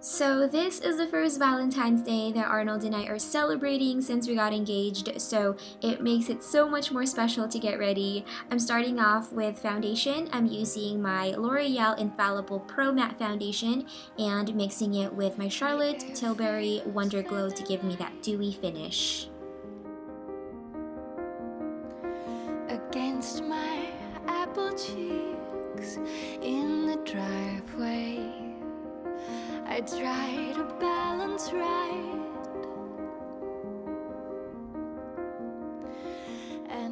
So this is the first Valentine's Day that Arnold and I are celebrating since we got engaged, so it makes it so much more special to get ready. I'm starting off with foundation. I'm using my L'Oreal Infallible Pro Matte foundation and mixing it with my Charlotte Tilbury Wonder Glow to give me that dewy finish. Against my apple cheeks in the driveway, I try to balance right.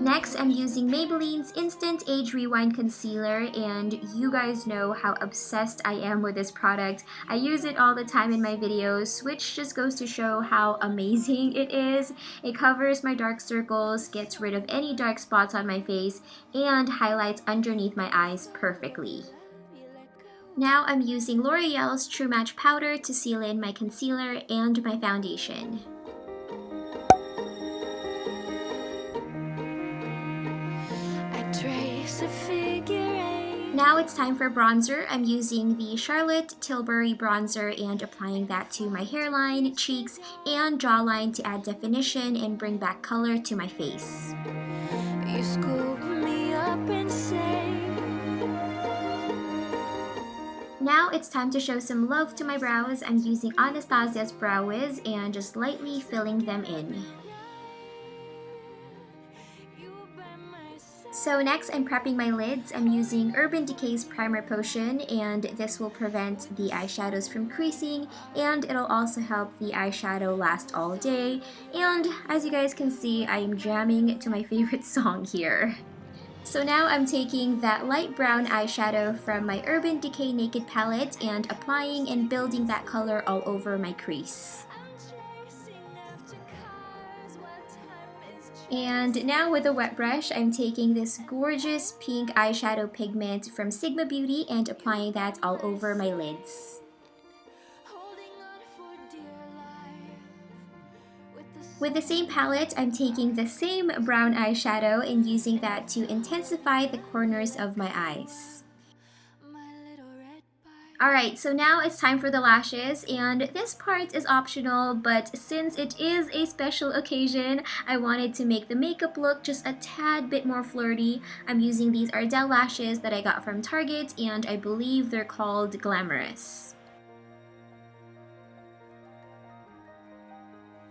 Next, I'm using Maybelline's Instant Age Rewind Concealer, and you guys know how obsessed I am with this product. I use it all the time in my videos, which just goes to show how amazing it is. It covers my dark circles, gets rid of any dark spots on my face, and highlights underneath my eyes perfectly. Now I'm using L'Oreal's True Match Powder to seal in my concealer and my foundation. Now it's time for bronzer. I'm using the Charlotte Tilbury bronzer and applying that to my hairline, cheeks, and jawline to add definition and bring back color to my face. You scoop me up and say, now it's time to show some love to my brows. I'm using Anastasia's Brow Wiz and just lightly filling them in. So next, I'm prepping my lids. I'm using Urban Decay's Primer Potion, and this will prevent the eyeshadows from creasing, and it'll also help the eyeshadow last all day. And as you guys can see, I am jamming to my favorite song here. So now I'm taking that light brown eyeshadow from my Urban Decay Naked palette and applying and building that color all over my crease. And now with a wet brush, I'm taking this gorgeous pink eyeshadow pigment from Sigma Beauty and applying that all over my lids. With the same palette, I'm taking the same brown eyeshadow and using that to intensify the corners of my eyes. Alright, so now it's time for the lashes, and this part is optional, but since it is a special occasion, I wanted to make the makeup look just a tad bit more flirty. I'm using these Ardell lashes that I got from Target, and I believe they're called Glamorous.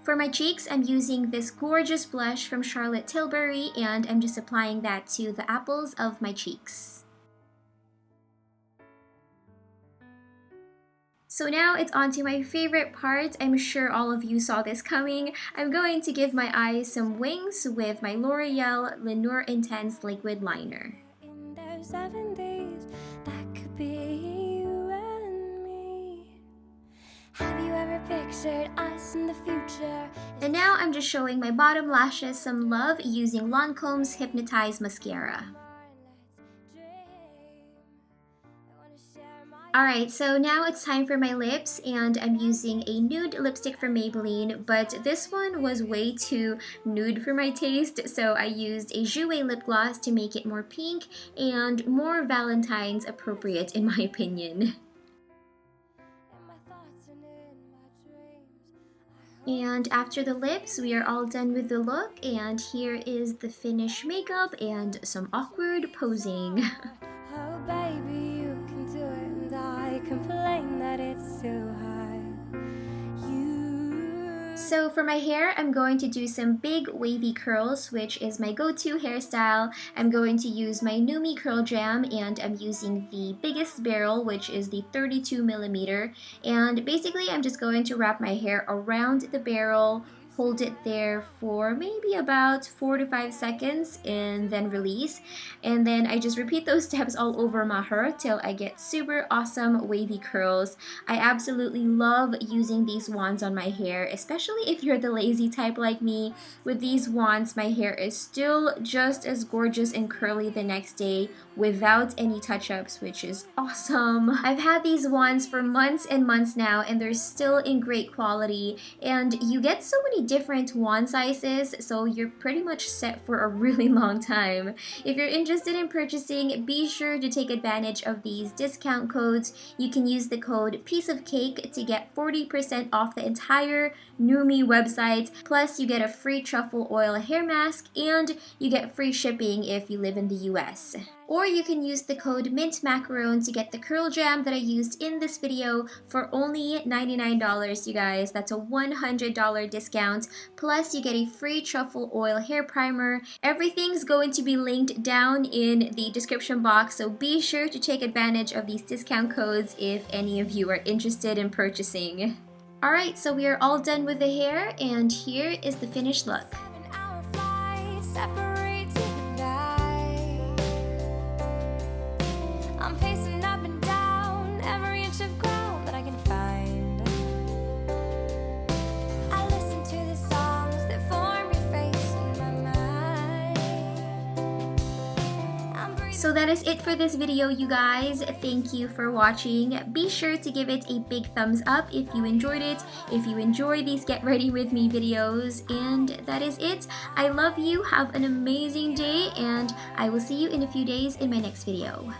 For my cheeks, I'm using this gorgeous blush from Charlotte Tilbury, and I'm just applying that to the apples of my cheeks. So now it's on to my favorite part. I'm sure all of you saw this coming. I'm going to give my eyes some wings with my L'Oreal Lineur Intense Liquid Liner. in those 7 days, that could be you and me. Have you ever pictured us in the future? And now I'm just showing my bottom lashes some love using Lancome's Hypnose Mascara. Alright, so now it's time for my lips, and I'm using a nude lipstick from Maybelline, but this one was way too nude for my taste, so I used a Jouer Lip Gloss to make it more pink and more Valentine's appropriate in my opinion. And after the lips, we are all done with the look, and here is the finished makeup and some awkward posing. Oh baby, you can do it, and I complain that it's too hard. So for my hair, I'm going to do some big wavy curls, which is my go-to hairstyle. I'm going to use my Numi Curl Jam, and I'm using the biggest barrel, which is the 32mm. And basically, I'm just going to wrap my hair around the barrel, hold it there for maybe about 4 to 5 seconds, and then release. And then I just repeat those steps all over my hair till I get super awesome wavy curls. I absolutely love using these wands on my hair, especially if you're the lazy type like me. With these wands, my hair is still just as gorgeous and curly the next day without any touch-ups, which is awesome. I've had these wands for months and months now, and they're still in great quality, and you get so many different wand sizes, so you're pretty much set for a really long time. If you're interested in purchasing, be sure to take advantage of these discount codes. You can use the code Piece of Cake to get 40% off the entire Numi website, plus you get a free truffle oil hair mask and you get free shipping if you live in the US. Or you can use the code Mint Macaron to get the curl jam that I used in this video for only $99, you guys. That's a $100 discount. Plus you get a free truffle oil hair primer. Everything's going to be linked down in the description box, so be sure to take advantage of these discount codes if any of you are interested in purchasing. Alright, so we are all done with the hair, and here is the finished look. I'm pacing up and down every inch of ground that I can find. I listen to the songs that form your face in my mind. So that is it for this video, you guys. Thank you for watching. Be sure to give it a big thumbs up if you enjoyed it, if you enjoy these Get Ready With Me videos. And that is it. I love you. Have an amazing day, and I will see you in a few days in my next video.